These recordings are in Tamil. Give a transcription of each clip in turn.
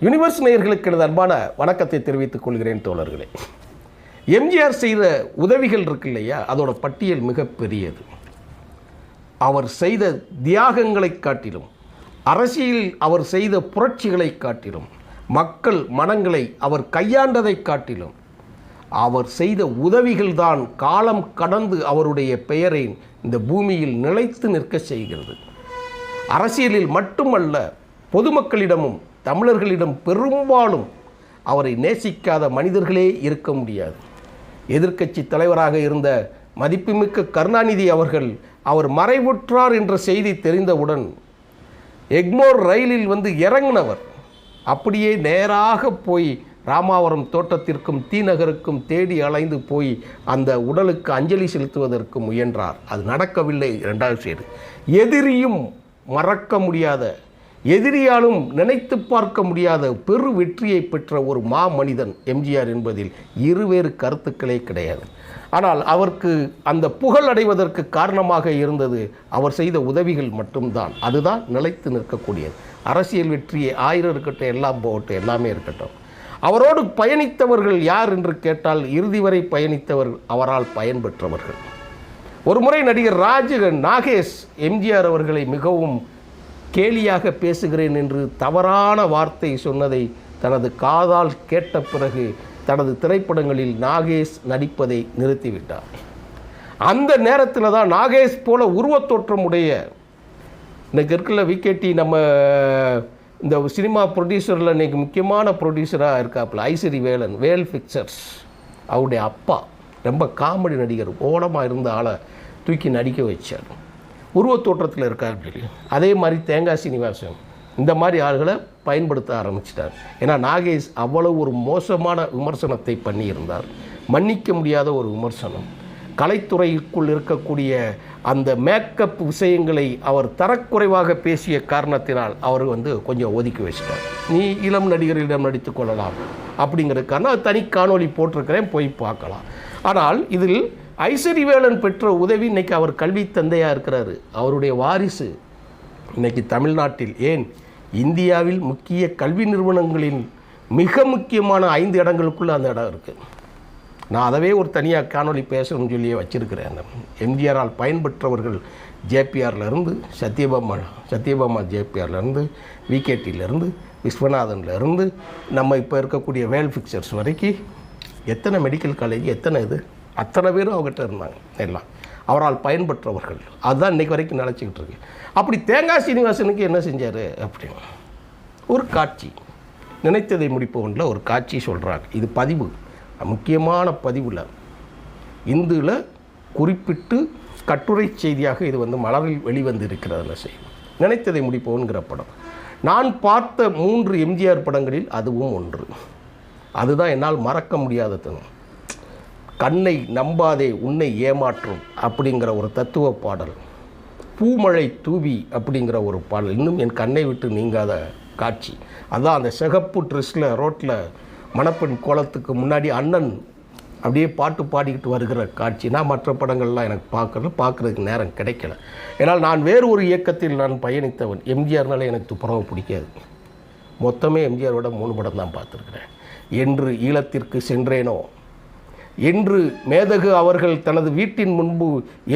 யுனிவர்ஸ் நேயர்களுக்கு எனது அன்பான வணக்கத்தை தெரிவித்துக் கொள்கிறேன் தோழர்களே. எம்ஜிஆர் செய்த உதவிகள் இருக்கு இல்லையா, அதோட பட்டியல் மிக பெரியது. அவர் செய்த தியாகங்களை காட்டிலும், அரசியலில் அவர் செய்த புரட்சிகளை காட்டிலும், மக்கள் மனங்களை அவர் கையாண்டதை காட்டிலும், அவர் செய்த உதவிகள்தான் காலம் கடந்து அவருடைய பெயரை இந்த பூமியில் நிலைத்து நிற்க செய்கிறது. அரசியலில் மட்டுமல்ல, பொதுமக்களிடமும் தமிழர்களிடம் பெரும்பாலும் அவரை நேசிக்காத மனிதர்களே இருக்க முடியாது. எதிர்க்கட்சி தலைவராக இருந்த மதிப்புமிக்க கருணாநிதி அவர்கள் அவர் மறைவுற்றார் என்ற செய்தி தெரிந்தவுடன் எக்மோர் ரயிலில் வந்து இறங்கினவர் அப்படியே நேராக போய் ராமாவரம் தோட்டத்திற்கும் தீநகருக்கும் தேடி அலைந்து போய் அந்த உடலுக்கு அஞ்சலி செலுத்துவதற்கு முயன்றார். அது நடக்கவில்லை. இரண்டாவது சைடு எதிரியும் மறக்க முடியாத, எதிரியாலும் நினைத்து பார்க்க முடியாத பெரு வெற்றியை பெற்ற ஒரு மனிதன் எம்ஜிஆர் என்பதில் இருவேறு கருத்துக்களே கிடையாது. ஆனால் அவருக்கு அந்த புகழ் அடைவதற்கு காரணமாக இருந்தது அவர் செய்த உதவிகள் மட்டும்தான். அதுதான் நிலைத்து நிற்கக்கூடியது. அரசியல் வெற்றியை 1000 இருக்கட்டும், எல்லாம் போகட்டும், எல்லாமே இருக்கட்டும். அவரோடு பயணித்தவர்கள் யார் என்று கேட்டால் இறுதி வரை பயணித்தவர்கள், அவரால் பயன்பெற்றவர்கள். ஒரு முறை நடிகர் நாகேஷ் எம்ஜிஆர் அவர்களை மிகவும் கேலியாக பேசுகிறேன் என்று தவறான வார்த்தை சொன்னதை தனது காதால் கேட்ட பிறகு தனது திரைப்படங்களில் நாகேஷ் நடிப்பதை நிறுத்திவிட்டார். அந்த நேரத்தில் தான் நாகேஷ் போல உருவத்தோற்றம் உடைய இன்றைக்கு இருக்கல விகேடி, நம்ம இந்த சினிமா ப்ரொடியூசரில் இன்றைக்கி முக்கியமான ப்ரொடியூசராக இருக்காப்புல ஐஸ்வரி வேலன், வேல் பிக்சர்ஸ், அவருடைய அப்பா ரொம்ப காமெடி நடிகர், ஓடமாக இருந்த ஆளை தூக்கி நடிக்க வச்சார். உருவத்தோற்றத்தில் இருக்கார். அதே மாதிரி தேங்காய் சீனிவாசன் இந்த மாதிரி ஆள்களை பயன்படுத்த ஆரம்பிச்சிட்டார். ஏன்னா நாகேஷ் அவ்வளவு ஒரு மோசமான விமர்சனத்தை பண்ணியிருந்தார். மன்னிக்க முடியாத ஒரு விமர்சனம். கலைத்துறைக்குள் இருக்கக்கூடிய அந்த மேக்கப் விஷயங்களை அவர் தரக்குறைவாக பேசிய காரணத்தினால் அவர் கொஞ்சம் ஒதுக்கி வச்சிட்டார். நீ இளம் நடிகர்களிடம் நடித்து கொள்ளலாம் அப்படிங்கிறதுக்கான தனி காணொளி போட்டிருக்கிறேன், போய் பார்க்கலாம். ஆனால் இதில் ஐஸ்வரி வேலன் பெற்ற உதவி, இன்றைக்கி அவர் கல்வி தந்தையாக இருக்கிறாரு. அவருடைய வாரிசு இன்றைக்கி தமிழ்நாட்டில், ஏன் இந்தியாவில் முக்கிய கல்வி நிறுவனங்களின் மிக முக்கியமான 5 இடங்களுக்குள்ளே அந்த இடம் இருக்குது. நான் அதவே ஒரு தனியாக காணொலி பேசணும்னு சொல்லியே வச்சுருக்கிறேன். எம்ஜிஆரால் பயன்பெற்றவர்கள் ஜேபிஆர்லேருந்து சத்யபாமா ஜேபிஆர்லேருந்து விகேடியிலேருந்து விஸ்வநாதன்லேருந்து நம்ம இப்போ இருக்கக்கூடிய வேல் பிக்சர்ஸ் வரைக்கும் எத்தனை மெடிக்கல் காலேஜ், எத்தனை அத்தனை பேரும் அவங்ககிட்ட இருந்தாங்க. எல்லாம் அவரால் பயன்பெற்றவர்கள். அதுதான் இன்றைக்கு வரைக்கும் நினச்சிக்கிட்டு இருக்கு. அப்படி தேங்காய் சீனிவாசனுக்கு என்ன செஞ்சார் அப்படின்னு ஒரு காட்சி, நினைத்ததை முடிப்பவன்ல ஒரு காட்சி சொல்கிறாங்க. இது பதிவு, முக்கியமான பதிவில் இந்துவில் குறிப்பிட்டு கட்டுரை செய்தியாக இது மலரில் வெளிவந்து இருக்கிறதுல செய்யும். நினைத்ததை முடிப்பவன்கிற படம் நான் பார்த்த 3 எம்ஜிஆர் படங்களில் அதுவும் ஒன்று. அதுதான் என்னால் மறக்க முடியாதது. கண்ணை நம்பாதே உன்னை ஏமாற்றும் அப்படிங்கிற ஒரு தத்துவ பாடல், பூமழை தூவி அப்படிங்கிற ஒரு பாடல் இன்னும் என் கண்ணை விட்டு நீங்காத காட்சி. அதான் அந்த சிகப்பு ட்ரெஸ்ஸில் ரோட்டில் மணப்பெண் கோலத்துக்கு முன்னாடி அண்ணன் அப்படியே பாட்டு பாடிக்கிட்டு வருகிற காட்சி. நான் மற்ற படங்கள்லாம் எனக்கு பார்க்குறதுக்கு நேரம் கிடைக்கல. ஏன்னால் நான் வேறு ஒரு இயக்கத்தில் நான் பயணித்தவன். எம்ஜிஆர்னால எனக்கு துப்புரவு பிடிக்காது. மொத்தமே எம்ஜிஆரோட 3 படம் தான் பார்த்துருக்குறேன். என்று ஈழத்திற்கு சென்றேனோ, என்று மேதகு அவர்கள் தனது வீட்டின் முன்பு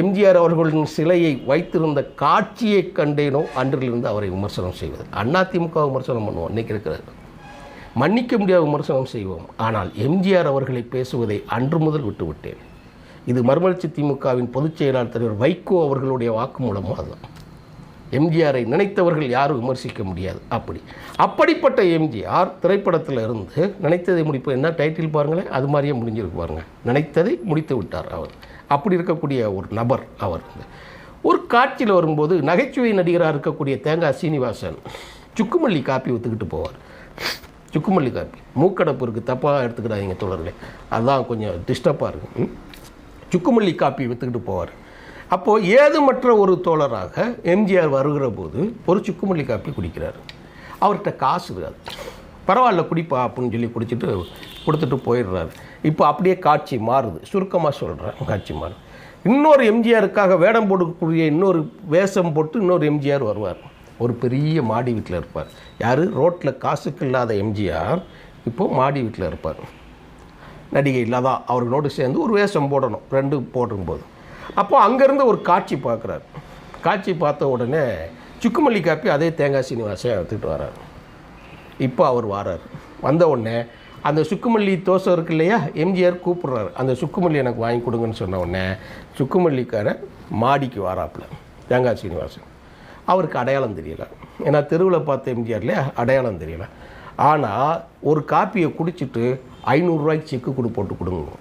எம்ஜிஆர் அவர்களின் சிலையை வைத்திருந்த காட்சியை கண்டேனோ, அன்றிலிருந்து அவரை விமர்சனம் செய்வது. அதிமுக விமர்சனம் பண்ணுவோம், இன்றைக்கி இருக்கிறது மன்னிக்க முடியாத விமர்சனம் செய்வோம். ஆனால் எம்ஜிஆர் அவர்களை பேசுவதை அன்று முதல் விட்டுவிட்டேன். இது மறுமலர்ச்சி திமுகவின் பொதுச் செயலாளர் தலைவர் வைகோ அவர்களுடைய வாக்குமூலமும் அதுதான். எம்ஜிஆரை நினைத்தவர்கள் யாரும் விமர்சிக்க முடியாது. அப்படிப்பட்ட எம்ஜிஆர் திரைப்படத்தில் இருந்து நினைத்ததை முடிப்பு, என்ன டைட்டில் பாருங்களேன், அது மாதிரியே முடிஞ்சிருக்கு பாருங்கள். நினைத்ததை முடித்து விட்டார் அவர். அப்படி இருக்கக்கூடிய ஒரு நபர் அவர். ஒரு காட்சியில் வரும்போது நகைச்சுவை நடிகராக இருக்கக்கூடிய தேங்காய் சீனிவாசன் சுக்குமல்லி காப்பி விற்றுக்கிட்டு போவார். சுக்குமல்லி காப்பி மூக்கடைப்பு இருக்குது, தப்பாக எடுத்துக்கிட்டாங்க தோழர்களே, அதுதான் கொஞ்சம் டிஸ்டர்பாக இருக்குது. சுக்குமல்லி காப்பி விற்றுக்கிட்டு போவார். அப்போது ஏதுமற்ற ஒரு தோழராக எம்ஜிஆர் வருகிற போது ஒரு சுக்குமல்லி காப்பி குடிக்கிறார். அவர்கிட்ட காசு இருக்காது. பரவாயில்ல குடிப்பா அப்படின்னு சொல்லி கொடுத்துட்டு போயிடுறாரு. இப்போ அப்படியே காட்சி மாறுது. சுருக்கமாக சொல்கிறேன், காட்சி மாறுது. இன்னொரு எம்ஜிஆருக்காக வேடம் போடக்கூடிய இன்னொரு வேஷம் போட்டு இன்னொரு எம்ஜிஆர் வருவார். ஒரு பெரிய மாடி வீட்டில் இருப்பார். யார்? ரோட்டில் காசுக்கு இல்லாத எம்ஜிஆர் இப்போது மாடி வீட்டில் இருப்பார். நடிகை இல்லாதான் அவர்களோடு சேர்ந்து ஒரு வேஷம் போடணும், 2 போடும்போது. அப்போது அங்கேருந்து ஒரு காட்சி பார்க்குறாரு. காட்சி பார்த்த உடனே சுக்குமல்லி காப்பி அதே தேங்காய் சீனிவாசன் எடுத்துகிட்டு வர்றார். இப்போ அவர் வரார். வந்த உடனே அந்த சுக்குமல்லி தோசை இருக்கு இல்லையா, எம்ஜிஆர் கூப்பிட்றாரு, அந்த சுக்குமல்லி எனக்கு வாங்கி கொடுங்கன்னு சொன்ன உடனே சுக்குமல்லிக்கார மாடிக்கு வராப்புல தேங்காய் சீனிவாசன். அவருக்கு அடையாளம் தெரியல, ஏன்னா தெருவில் பார்த்த எம்ஜிஆர் இல்லையா, அடையாளம் தெரியல. ஆனால் ஒரு காப்பியை குடிச்சிட்டு 500 ரூபாய்க்கு செக்கு போட்டு கொடுங்க.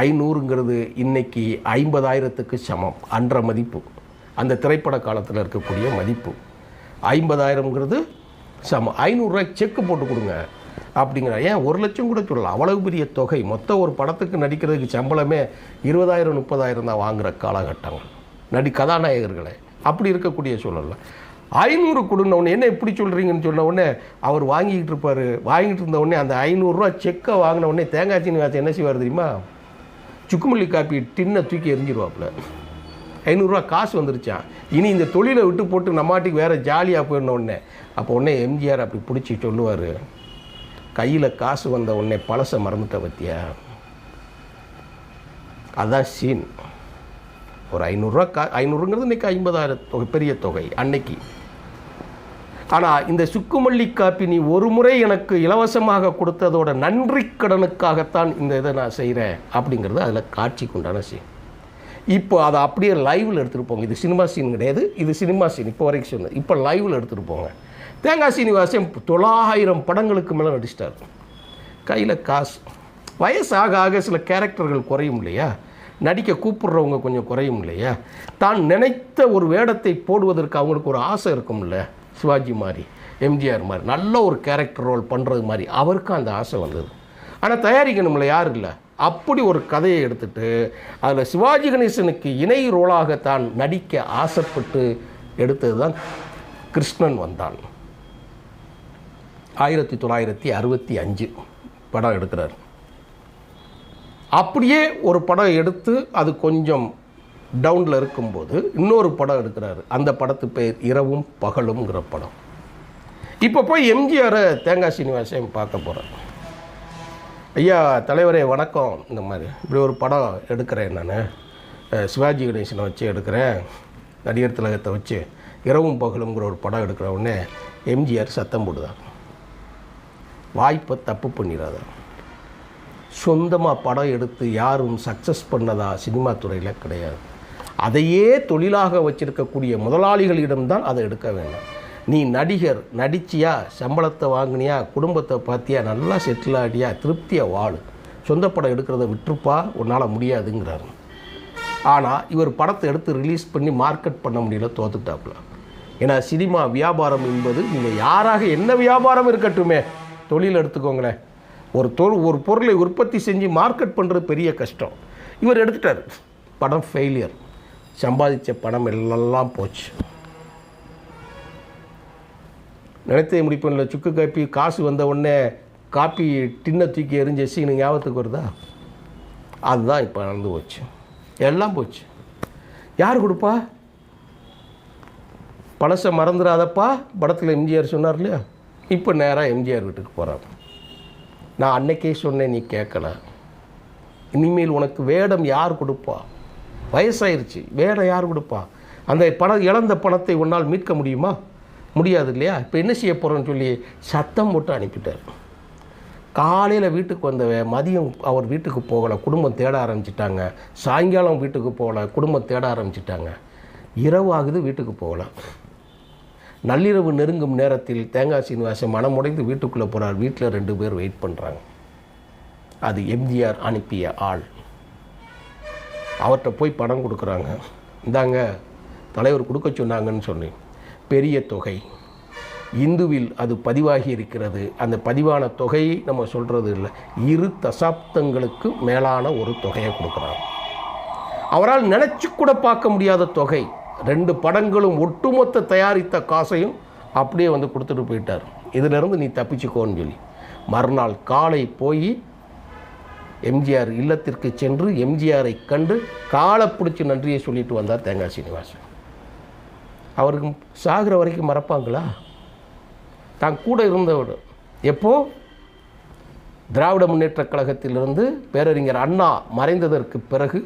500ங்கிறது இன்றைக்கி 50,000க்கு சமம் அன்ற மதிப்பு. அந்த திரைப்பட காலத்தில் இருக்கக்கூடிய மதிப்பு 50,000ங்கிறது சமம். 500 ரூபாய்க்கு செக்கு போட்டு கொடுங்க அப்படிங்கிற. ஏன் 1 லட்சம் கூட சொல்லலாம், அவ்வளவு பெரிய தொகை. மொத்தம் ஒரு படத்துக்கு நடிக்கிறதுக்கு சம்பளமே 20,000 30,000 தான் வாங்குகிற காலகட்டங்கள் கதாநாயகர்களை. அப்படி இருக்கக்கூடிய சூழலில் 500 கொடுன்னொடனே என்ன எப்படி சொல்கிறீங்கன்னு சொன்ன உடனே அவர் வாங்கிக்கிட்டு இருப்பார். வாங்கிட்டு இருந்த உடனே அந்த 500 ரூபா செக்கை வாங்கின உடனே தேங்காய் சீனிவாசன் என்ன செய்வார் தெரியுமா, சுக்குமல்லி காப்பி டின்னை தூக்கி எரிஞ்சிருவாப்புல. 500 ரூபா காசு வந்துருச்சான், இனி இந்த தொழிலை விட்டு போட்டு நம்மாட்டிக்கு வேறு ஜாலியாக போயிடன உடனே. அப்போ உடனே எம்ஜிஆர் அப்படி பிடிச்சி சொல்லுவார், கையில் காசு வந்த உடனே பழசை மறந்துட்ட பற்றியா. அதுதான் சீன். ஒரு 500 ரூபா 500ங்கிறது இன்றைக்கி 50,000 தொகை, பெரிய தொகை அன்னைக்கு. ஆனால் இந்த சுக்குமல்லி காப்பி நீ ஒரு முறை எனக்கு இலவசமாக கொடுத்ததோட நன்றி கடனுக்காகத்தான் இந்த இதை நான் செய்கிறேன் அப்படிங்கிறது அதில் காட்சிக்கு உண்டான சீன். இப்போ அதை அப்படியே லைவில் எடுத்துகிட்டு போங்க. இது சினிமா சீன் கிடையாது, இது சினிமா சீன் இப்போ வரைக்கும் சொன்னது. இப்போ லைவில் எடுத்துகிட்டு போங்க. தேங்காய் சீனிவாசன் 900 படங்களுக்கு மேலே நடிச்சிட்டார். கையில் காசு. வயசாக ஆக சில கேரக்டர்கள் குறையும் இல்லையா, நடிக்க கூப்பிட்றவங்க கொஞ்சம் குறையும் இல்லையா. தான் நினைத்த ஒரு வேடத்தை போடுவதற்கு அவங்களுக்கு ஒரு ஆசை இருக்கும்ல. சிவாஜி மாதிரி, எம்ஜிஆர் மாதிரி நல்ல ஒரு கேரக்டர் ரோல் பண்ணுறது மாதிரி அவருக்கும் அந்த ஆசை வந்தது. ஆனால் தயாரிக்கணும்ல, யார் இல்லை. அப்படி ஒரு கதையை எடுத்துட்டு அதில் சிவாஜி கணேசனுக்கு இணை ரோலாக தான் நடிக்க ஆசைப்பட்டு எடுத்தது தான் கிருஷ்ணன் வந்தான். 1965 படம் எடுக்கிறார். அப்படியே ஒரு படம் எடுத்து அது கொஞ்சம் டவுனில் இருக்கும்போது இன்னொரு படம் எடுக்கிறாரு. அந்த படத்து பேர் இரவும் பகலும்ங்கிற படம். இப்போ போய் எம்ஜிஆரை தேங்காய் சீனிவாசன் பார்க்க போகிறார். ஐயா தலைவரே வணக்கம், இந்த மாதிரி இப்படி ஒரு படம் எடுக்கிறேன் நான், சிவாஜி கணேசனை வச்சு எடுக்கிறேன், நடிகர் திலகத்தை வச்சு இரவும் பகலுங்கிற ஒரு படம் எடுக்கிற உடனே எம்ஜிஆர் சத்தம் போடுதார், வாய்ப்பை தப்பு பண்ணிடாத. சொந்தமாக படம் எடுத்து யாரும் சக்ஸஸ் பண்ணதா சினிமா துறையில் கிடையாது. அதையே தொழிலாக வச்சிருக்கக்கூடிய முதலாளிகளிடம்தான் அதை எடுக்க வேண்டும். நீ நடிகர் நடிச்சியா, சம்பளத்தை வாங்கினியா, குடும்பத்தை பார்த்தியா, நல்லா செட்டில் ஆடியா, திருப்தியாக வாழு, சொந்த படம் எடுக்கிறத விட்டுருப்பா, உன்னால் முடியாதுங்கிறாரு. ஆனால் இவர் படத்தை எடுத்து ரிலீஸ் பண்ணி மார்க்கெட் பண்ண முடியல, தோத்துட்டாப்புல. ஏன்னா சினிமா வியாபாரம் என்பது நீங்கள் யாராக என்ன வியாபாரம் இருக்கட்டுமே, தொழில் எடுத்துக்கோங்களேன், ஒரு பொருளை உற்பத்தி செஞ்சு மார்க்கெட் பண்ணுறது பெரிய கஷ்டம். இவர் எடுத்துட்டார், படம் ஃபெயிலியர், சம்பாதிச்ச பணம் எல்லாம் போச்சு. நினைத்தே முடிப்பில் சுக்கு காப்பி காசு வந்த உடனே காப்பி டின்னை தூக்கி எரிஞ்ச சீனு ஞாபகத்துக்கு வருதா? அதுதான் இப்போ நடந்து போச்சு, எல்லாம் போச்சு. யார் கொடுப்பா? பழசை மறந்துடாதப்பா படத்தில் எம்ஜிஆர் சொன்னார் இல்லையா. இப்போ நேராக எம்ஜிஆர் வீட்டுக்கு போகிறார். நான் அன்னைக்கே சொன்னேன், நீ கேட்கல. இனிமேல் உனக்கு வேடம் யார் கொடுப்பா? வயசாயிருச்சு, வேடம் யார் கொடுப்பா? அந்த இழந்த பணத்தை உன்னால் மீட்க முடியுமா? முடியாது இல்லையா. இப்போ என்ன செய்ய போகிறோன்னு சொல்லி சத்தம் போட்டு அனுப்பிட்டார். காலையில் வீட்டுக்கு வந்தவன் மதியம் அவர் வீட்டுக்கு போகலை, குடும்பம் தேட ஆரம்பிச்சிட்டாங்க. சாயங்காலம் வீட்டுக்கு போகலை, குடும்பம் தேட ஆரம்பிச்சிட்டாங்க. இரவு ஆகுது, வீட்டுக்கு போகலை. நள்ளிரவு நெருங்கும் நேரத்தில் தேங்காய் சீனிவாசன் மனமுடைந்து வீட்டுக்குள்ளே போகிறார். வீட்டில் 2 பேர் வெயிட் பண்ணுறாங்க. அது எம்ஜிஆர் அனுப்பிய ஆள். அவர்கிட்ட போய் பணம் கொடுக்குறாங்க. இந்தாங்க தலைவர் கொடுக்க சொன்னாங்கன்னு சொன்னேன். பெரிய தொகை, இந்துவில் அது பதிவாகி இருக்கிறது. அந்த பதிவான தொகையை நம்ம சொல்கிறது இல்லை, 2 தசாப்தங்களுக்கு மேலான ஒரு தொகையை கொடுக்குறாங்க. அவரால் நினச்சி கூட பார்க்க முடியாத தொகை. 2 படங்களும் ஒட்டுமொத்த தயாரித்த காசையும் அப்படியே வந்து கொடுத்துட்டு போயிட்டார். இதிலிருந்து நீ தப்பிச்சுக்கோன்னு சொல்லி மறுநாள் காலை போய் எம்ஜிஆர் இல்லத்திற்கு சென்று எம்ஜிஆரை கண்டு காலை பிடிச்சி நன்றியை சொல்லிட்டு வந்தார் தேங்காய் சீனிவாசன். அவருக்கு சாகிற வரைக்கும் மறப்பாங்களா? தான் கூட இருந்தவர் எப்போ திராவிட முன்னேற்றக் கழகத்திலிருந்து பேரறிஞர் அண்ணா மறைந்ததற்கு பிறகு,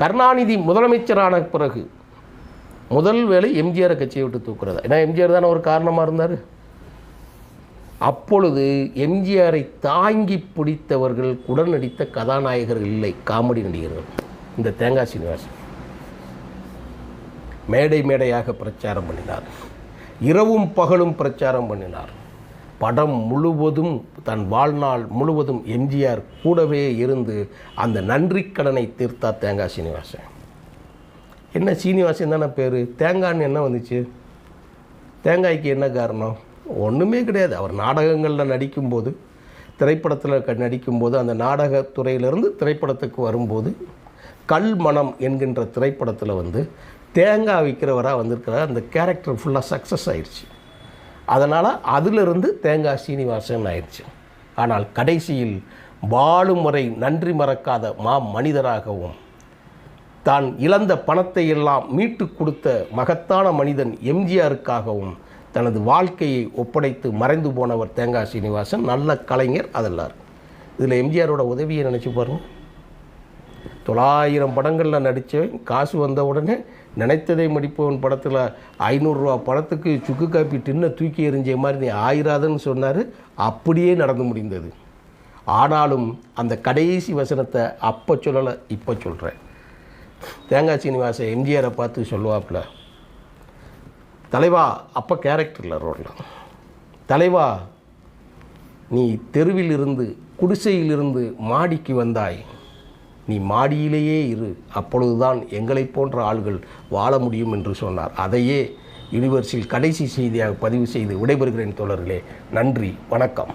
கருணாநிதி முதலமைச்சரான பிறகு முதல் வேலை எம்ஜிஆரை கட்சியை விட்டு தூக்குறதா. ஏன்னா எம்ஜிஆர் தானே ஒரு காரணமாக இருந்தார். அப்பொழுது எம்ஜிஆரை தாங்கி பிடித்தவர்கள் கூட நடித்த கதாநாயகர்கள் இல்லை, காமெடி நடிகர்கள். இந்த தேங்காய் சீனிவாசன் மேடை மேடையாக பிரச்சாரம் பண்ணினார், இரவும் பகலும் பிரச்சாரம் பண்ணினார். படம் முழுவதும் தன் வாழ்நாள் முழுவதும் எம்ஜிஆர் கூடவே இருந்து அந்த நன்றி கடனை தீர்த்தார் தேங்காய் சீனிவாசன். என்ன சீனிவாசன் தானே பேர், தேங்காய்னு என்ன வந்துச்சு? தேங்காய்க்கு என்ன காரணம்? ஒன்றுமே கிடையாது. அவர் நாடகங்களில் நடிக்கும்போது, திரைப்படத்தில் நடிக்கும்போது, அந்த நாடகத்துறையிலிருந்து திரைப்படத்துக்கு வரும்போது கல் மனம் என்கின்ற திரைப்படத்தில் தேங்காய் விற்கிறவராக வந்திருக்கிறார். அந்த கேரக்டர் ஃபுல்லாக சக்ஸஸ் ஆயிடுச்சு. அதனால் அதிலிருந்து தேங்காய் சீனிவாசன் ஆயிடுச்சு. ஆனால் கடைசியில் வாழும் வரை நன்றி மறக்காத மனிதராகவும், தான் இழந்த பணத்தை எல்லாம் மீட்டு கொடுத்த மகத்தான மனிதன் எம்ஜிஆருக்காகவும் தனது வாழ்க்கையை ஒப்படைத்து மறைந்து போனவர் தேங்காய் சீனிவாசன். நல்ல கலைஞர் அதெல்லாம். இதில் எம்ஜிஆரோட உதவியை நினச்சி பாருங்கள். 900 படங்களில் நடித்தவன் காசு வந்த உடனே நினைத்ததை முடிப்பவன் படத்தில் 500 ரூபா படத்துக்கு சுக்கு காப்பி டின்னை தூக்கி எறிஞ்ச மாதிரி நீ ஆயிராதுன்னு சொன்னார். அப்படியே நடந்து முடிந்தது. ஆனாலும் அந்த கடைசி வசனத்தை அப்போ சொல்லலை, இப்போ சொல்கிறேன். தேங்காய் சீனிவாசன் எம்ஜிஆரை பார்த்து சொல்லுவாப்புல, தலைவா, அப்போ கேரக்டரில் ரோடில், தலைவா நீ தெருவில் இருந்து குடிசையிலிருந்து மாடிக்கு வந்தாய், நீ மாடியிலேயே இரு, அப்பொழுதுதான் எங்களைப் போன்ற ஆள்கள் வாழ முடியும் என்று சொன்னார். அதையே யுனிவர்ஸில் கடைசி செய்தியாக பதிவு செய்து விடைபெறுகிறேன் தோழர்களே. நன்றி, வணக்கம்.